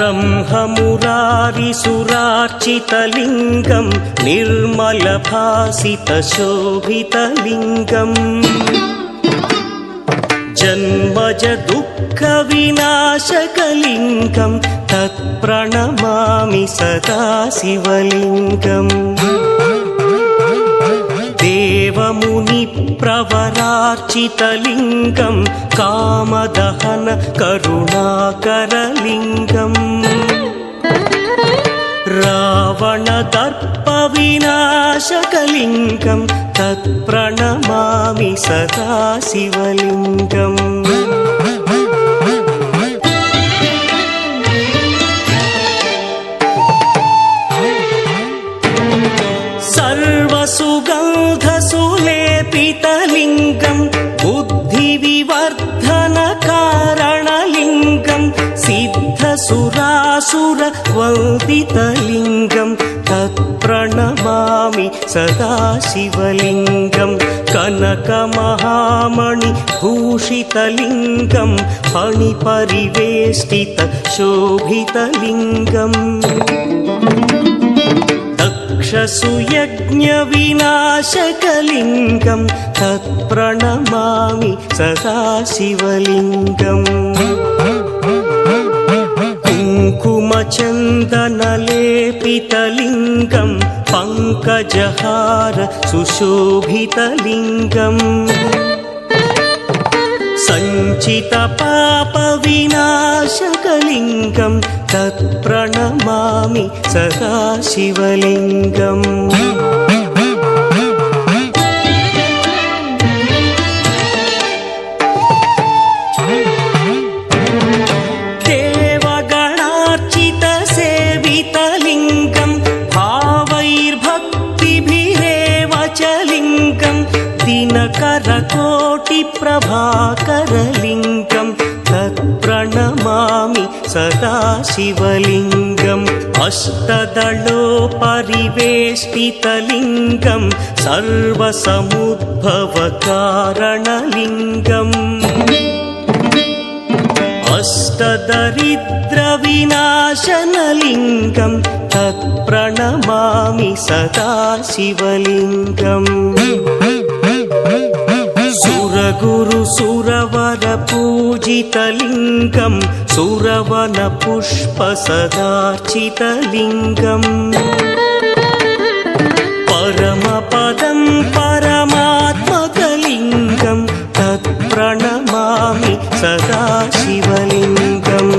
ब्रह्ममुरारिसुरार्चितलिङ्गं निर्मलभासितशोभितलिङ्गम् जन्मज दुःखविनाशकलिङ्गं तत्प्रणमामि सदा शिवलिङ्गम् देवमुनिप्रवरार्चितलिङ्गं कामदहन करुणाकरलिङ्गम् रावणदर्पविनाशकलिङ्गं तत्प्रणमामि सदा शिवलिङ्गम् सर्वसुगन्धसुलेपितलिङ्गं बुद्धिविवर्धनकारणलिङ्गं सिद्धसुरासुरवन्दितलिङ्गं तत्प्रणमामि सदा शिवलिङ्गं कनकमहामणिभूषितलिङ्गं फणिपरिवेष्टितशोभितलिङ्गम् दक्षसुयज्ञविनाशकलिङ्गं तत्प्रणमामि सदा शिवलिङ्गम् कुङ्कुमचन्दनलेपितलिङ्गं पङ्कजहार सुशोभितलिङ्गम् सञ्चितपापविनाशकलिङ्गं तत्प्रणमामि सदा शिवलिङ्गम् देवगणार्चितसेवितलिङ्गं भावैर्भक्तिभिरेव च लिङ्गं दिनकरकोटिप्रभाकरलिङ्गं तत्प्रणमामि सदा शिवलिङ्गम् अष्टदलोपरिवेष्टितलिङ्गं सर्वसमुद्भवकारणलिङ्गम् अष्टदरिद्रविनाशनलिङ्गं तत्प्रणमामि सदा शिवलिङ्गम् सुरगुरुसुरवरपूजितलिङ्गं सुरवनपुष्पसदार्चितलिङ्गम् परमपदं परमात्मकलिङ्गं तत्प्रणमामि सदा शिवलिङ्गम्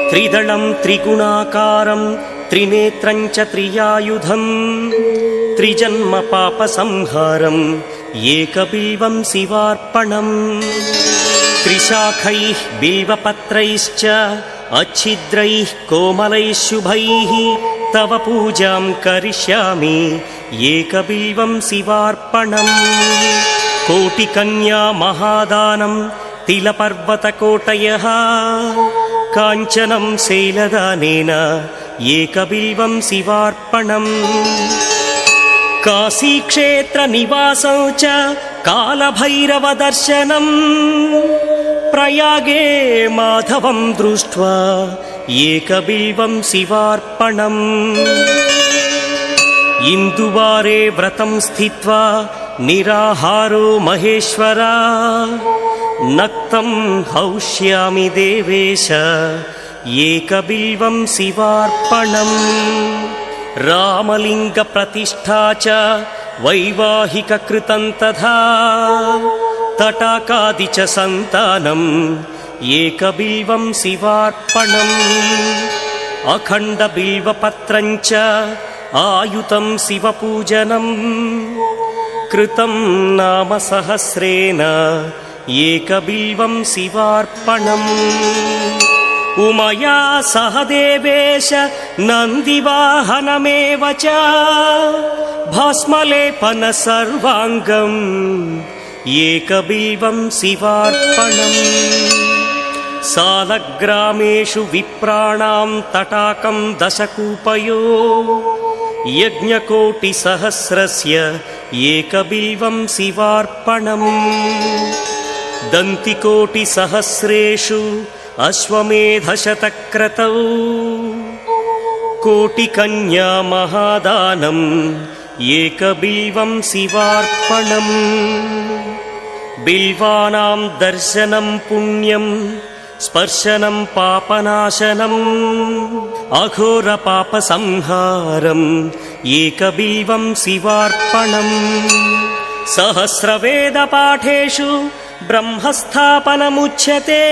त्रिदलं त्रिगुणाकारं त्रिनेत्रं च त्रियायुधं त्रिजन्मपापसंहारम् एकबिल्वं शिवार्पणम् त्रिशाखैः बिल्वपत्रैश्च अच्छिद्रैः कोमलैः शुभैः तव पूजां करिष्यामि एकबिल्वं शिवार्पणम् कोटिकन्या महादानं तिलपर्वतकोटयः काञ्चनं शैलदानेन एकबिल्वं शिवार्पणम् काशीक्षेत्रनिवासं च कालभैरवदर्शनम् प्रयागे माधवं दृष्ट्वा एकबिल्वं शिवार्पणम् इन्दुवारे व्रतं स्थित्वा निराहारो महेश्वरा नक्तं हौष्यामि देवेश एकबिल्वं शिवार्पणम् रामलिङ्गप्रतिष्ठा च वैवाहिककृतं तथा तटाकादि च सन्तानम् एकबिल्वं शिवार्पणम् अखण्डबिल्वपत्रं च आयुतं शिवपूजनम् कृतं नाम सहस्रेण एकबिल्वं शिवार्पणम् उमया सह देवेश नन्दिवाहनमेव च भस्मलेपन सर्वाङ्गम् एकबिल्वं शिवार्पणम् सालग्रामेषु विप्राणां तटाकं दशकूपयो यज्ञकोटिसहस्रस्य एकबिल्वं शिवार्पणम् दन्तिकोटिसहस्रेषु अश्वमेधशतक्रतौ कोटिकन्या महादानम् एकबिल्वं शिवार्पणम् बिल्वानां दर्शनं पुण्यं स्पर्शनं पापनाशनम् अघोरपापसंहारम् एकबिल्वं शिवार्पणम् सहस्रवेदपाठेषु ब्रह्मस्थापनमुच्यते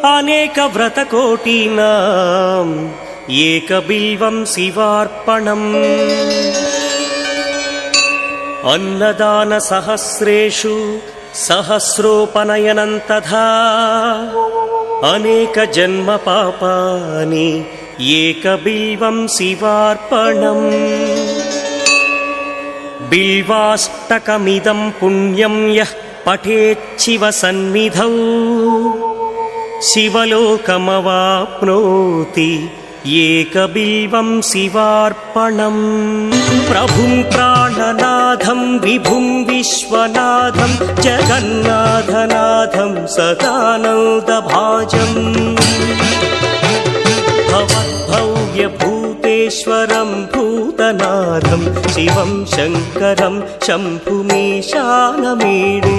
अनेकव्रतकोटीनाम् एकबिल्वं शिवार्पणम् अन्नदानसहस्रेषु सहस्रोपनयनं तथा अनेकजन्मपापानि एकबिल्वं शिवार्पणम् बिल्वाष्टकमिदं पुण्यं यः पठेच्छिवसन्निधौ शिवलोकमवाप्नोति एकबिल्वं शिवार्पणम् प्रभुं प्राणनाथं विभुं विश्वनाथं जगन्नाथनाथं सदानन्दभाजम् भवद्भव्यभूतेश्वरं भूतनाथं शिवं शङ्करं शम्भुमीशानमीडे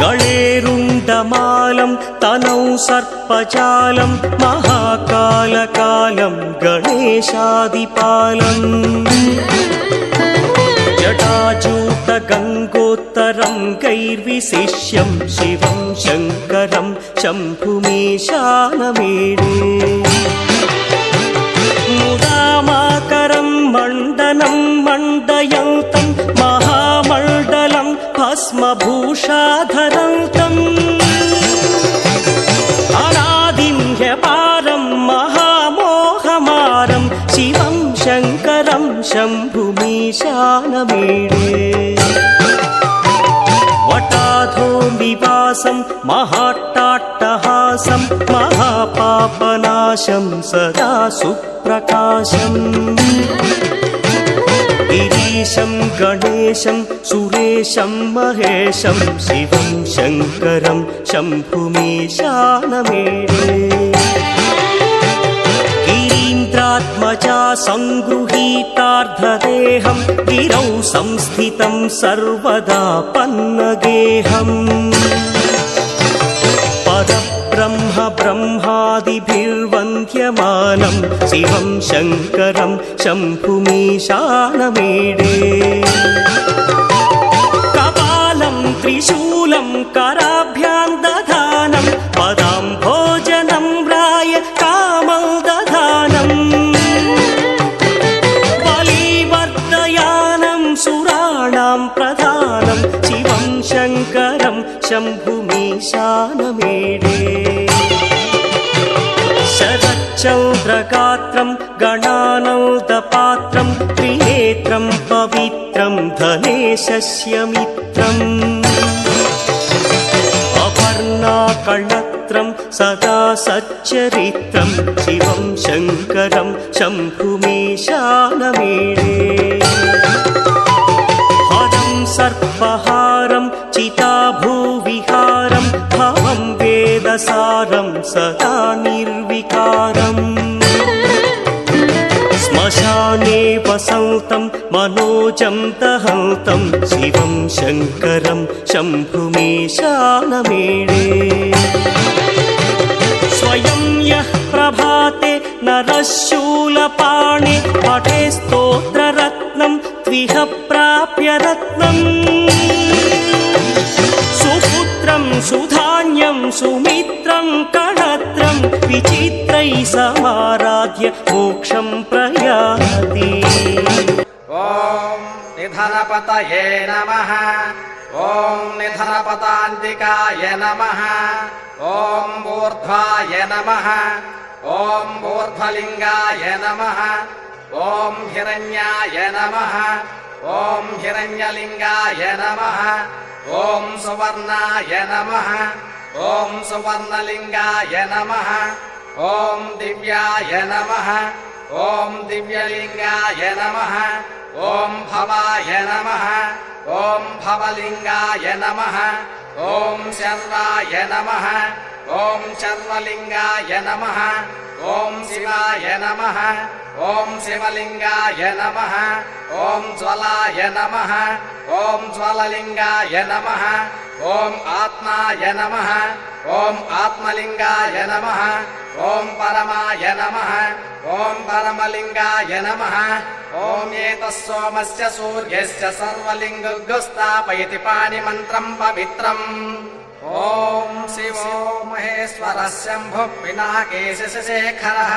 गणेरुण्डमालं तनौ सर्पजालं महाकालकालं गणेशादिपालम् जटाजूटगङ्गोत्तरं गैर्विशिष्यं शिवं शङ्करं शम्भुमीशानमीडे मुदामाकरं मण्डनं मण्डयन्तं महामण्डलं भस्मभूषाधरन्तम् अनादिं ह्यपारं महामोहमारं शिवं शङ्करं शम्भुमीशानमीडे वटाधो निवासं महाट्टाट्टहासं महापापनाशं सदा सुप्रकाशम् गिरीशं गणेशं सुरेशं महेशं शिवं शङ्करं शम्भुमीशानमीडे गिरीन्द्रात्मजा सङ्गृहीतार्धदेहं गिरौ संस्थितं सर्वदा पन्नगेहम् परब्रह्म ब्रह्मादिभिर्वन्द्यमानं शिवं शङ्करं शम्भुमीशानमीडे कपालं त्रिशूलं कराभ्यां दधानं पदाम्भोजनं राय कामं दधानम् बलिवर्धयानं सुराणां प्रधानं शिवं शङ्करं शम्भुमीशानमीडे शरच्चन्द्रगात्रं गणानौदपात्रं त्रिनेत्रं पवित्रं धनेशस्य मित्रम् अपर्णाकळत्रं सदा सच्चरित्रं शिवं शङ्करं शम्भुमीशानमीडे हरं सर्पहारं चिताभूविहारं भवं वेदसारं सदा निर्विकारम् श्मशाने वसन्तं मनोजं दहन्तं शिवं शङ्करं शम्भुमीशानमीडे स्वयं यः प्रभाते नरशूलपाणे पठे स्तोत्ररत्नं त्विह प्राप्य रत्नम् सुपुत्रं सुधान्यं सुमित्रं कणत्रं विचित्रैः समाराध्य मोक्षं प्रयाति। ॐ निधनपतये नमः। ॐ निधनपतान्तिकाय नमः। ॐ ऊर्ध्वाय नमः। ॐ ऊर्ध्वलिङ्गाय नमः। ॐ हिरण्याय नमः। ॐ हिरण्यलिङ्गाय नमः। ॐ सुवर्णाय नमः। ॐ सुवर्णलिङ्गाय नमः। ॐ दिव्याय नमः। ॐ दिव्यलिङ्गाय नमः। ॐ भवाय नमः। ॐ भवलिङ्गाय नमः। ॐ शर्वाय नमः ॐ शर्वलिङ्गाय नमः ॐ शिवाय नमः ॐ शिवलिङ्गाय नमः ॐ ज्वलाय नमः ॐ ज्वललिङ्गाय नमः ॐ आत्माय नमः ॐ आत्मलिङ्गाय नमः ॐ परमाय नमः ॐ परमलिङ्गाय नमः ॐ एतत् सोमस्य सूर्यस्य सर्वलिङ्गस्थापयति पाणिमन्त्रम् पवित्रम् ॐ शिवो महेश्वरः शम्भुः पिनाकेशशेखरः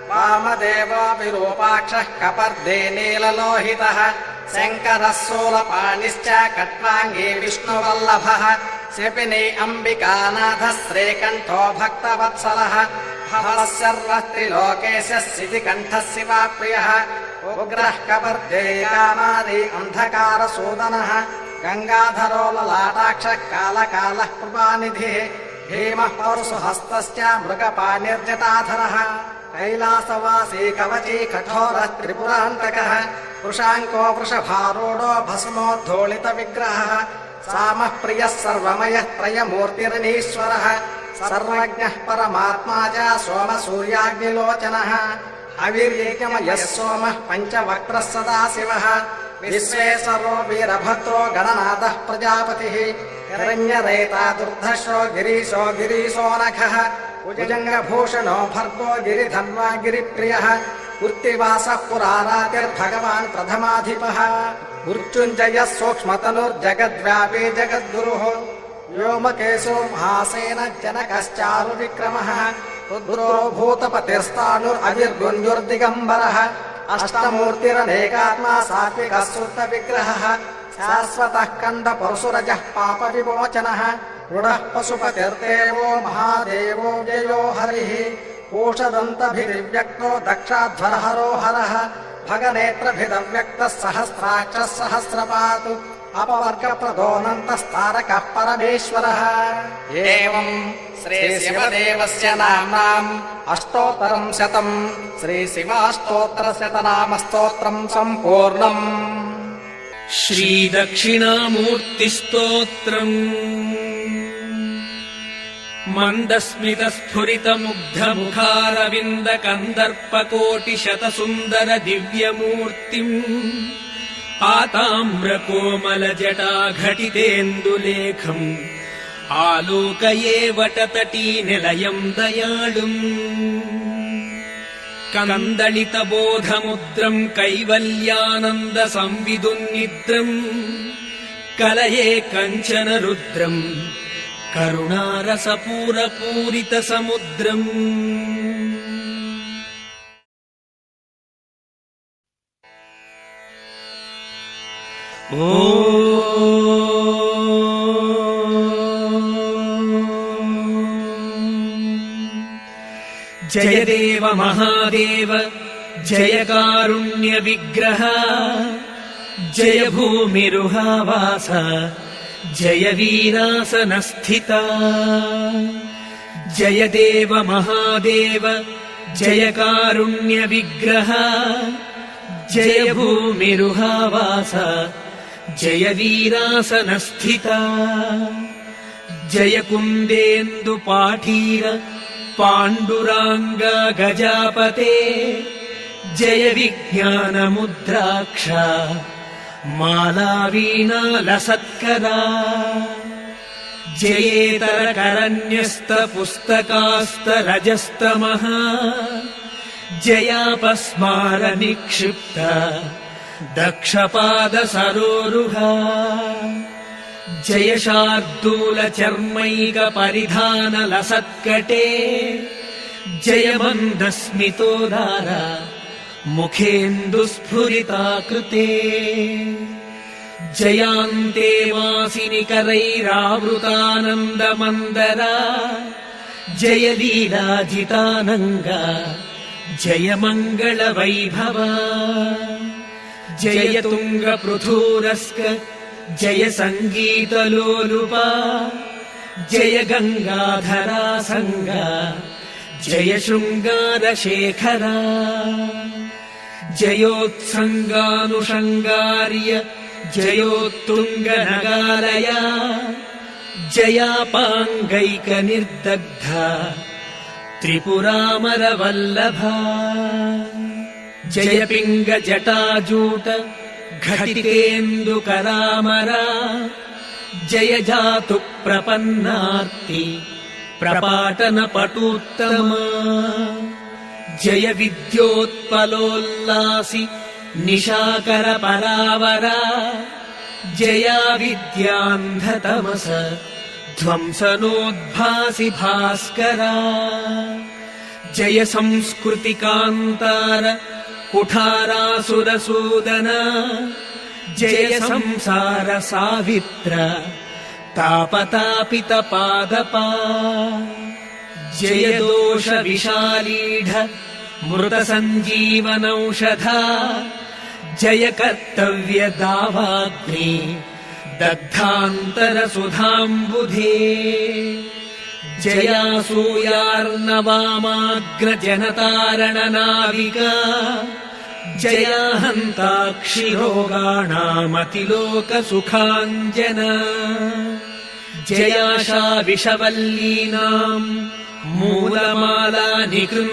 वामदेवो विरूपाक्षः कपर्दे नीललोहितः शङ्करः शूलपाणिश्च कट्वाङ्गी विष्णुवल्लभः शपिनी अम्बिकानाथः श्रीकण्ठो भक्तवत्सलः भवः सर्वस्त्रिलोकेशः शितिकण्ठः शिवाप्रियः उग्रः कपर्दे कामारी अन्धकारसूदनः गङ्गाधरो ललाटाक्षः कालकालः कृपानिधिः भीमः परुषहस्तश्च मृगपानिर्जटाधरः कैलासवासी कवची कठोरः त्रिपुरान्तकः वृषाङ्को वृषभारूढो भस्मोद्धूलितविग्रहः सामः प्रियः सर्वमयः त्रयमूर्तिरनीश्वरः सर्वज्ञः परमात्मा च सोमसूर्याग्निलोचनः अवीर्यमयः सोमः पञ्चवक्त्रः सदाशिवः विश्वेश्वरो वीरभद्रो गणनाथः प्रजापतिः हिरण्यरेता दुर्धर्षो गिरीशो गिरीशोनखः भुजङ्गभूषणो भर्गो गिरिधन्वा गिरिप्रियः कृत्तिवासः पुरारातिर्भगवान् प्रथमाधिपः मृत्युञ्जयः सूक्ष्मतनुर्जगद्व्यापी जगद्गुरुः व्योमकेशो महासेन जनकश्चारुविक्रमः रुद्रो भूतपतिर्स्थाणुरविर्गुञ्जुर्दिगम्बरः अष्टमूर्तिरनेकात्मा सात्विकः शुद्धविग्रहः शाश्वतः कण्डपरशुरजः पापविमोचनः रुडः पशुपतिर्देवो महादेवो व्ययो हरिः कोशदन्तभिर्व्यक्तो दक्षाध्वरहरो हरः भगनेत्रभिदव्यक्तः सहस्राक्षः सहस्रपातु अपवर्गप्रदोऽनन्तस्तारकः परमेश्वरः एवम् श्रीशिवदेवस्य नाम्नाम् अष्टोत्तरम् शतम् श्रीशिवाष्टोत्तरशतनामस्तोत्रम् सम्पूर्णम् श्रीदक्षिणामूर्तिस्तोत्रम् मन्दस्मितस्फुरितमुग्धमुखारविन्दकन्दर्पकोटिशतसुन्दर दिव्यमूर्तिम् आताम्रकोमलजटाघटितेन्दुलेखम् आलोकये वटतटीनिलयम् दयाळुम् कन्दलितबोधमुद्रम् कैवल्यानन्दसंविदुन्निद्रम् कलये कञ्चन रुद्रम् करुणारसपूरपूरितसमुद्रम् जय देव महादेव जय कारुण्यविग्रह जय भूमिरुहावास जय वीरासनस्थिता जय देव महादेव जय कारुण्यविग्रह जय भूमिरुहावास जय वीरासनस्थिता जय कुन्देन्दुपाठीर पाण्डुराङ्ग गजापते जय विज्ञानमुद्राक्ष मालावीणालसत्करा जयेतरकरन्यस्तपुस्तकास्तरजस्तमः जयापस्मारनिक्षिप्त दक्षपादसरोरुहा जय शार्दूलचर्मैकपरिधानलसत्कटे जय मन्दस्मितोदार मुखेन्दुस्फुरिताकृते जयान्ते वासिनिकरैरावृतानन्दमन्दरा जय लीलाजितानङ्ग जय मङ्गलवैभव जय तुङ्गपृथूरस्क जय सङ्गीतलोलुपा जय गङ्गाधरा सङ्ग जय शृङ्गारशेखरा जयोत्सङ्गानुषङ्गार्य जयोत्तुङ्गनगालया जयापाङ्गैकनिर्दग्धा त्रिपुरामरवल्लभा जय पिङ्गजटाजूट घटितेन्दुकरामरा जय जातु प्रपन्नार्ति प्रपाटनपटूत्तमा जय विद्योत्पलोल्लासि निशाकरपरावरा जया विद्यान्धतमस ध्वंसनोद्भासि भास्करा जय संस्कृतिकान्तार कुठारासुरसूदना जय संसार सावित्र तापतापितपादपा जय दोष विशालीढ मृतसञ्जीवनौषधा जय कर्तव्य दावाग्नि दग्धान्तरसुधाम्बुधे जयासूयार्णवामाग्रजनतारणनाविका जया हन्ताक्षिरोगाणामतिलोकसुखाञ्जना जयाशा विषवल्लीनाम् मूलमाला निकृ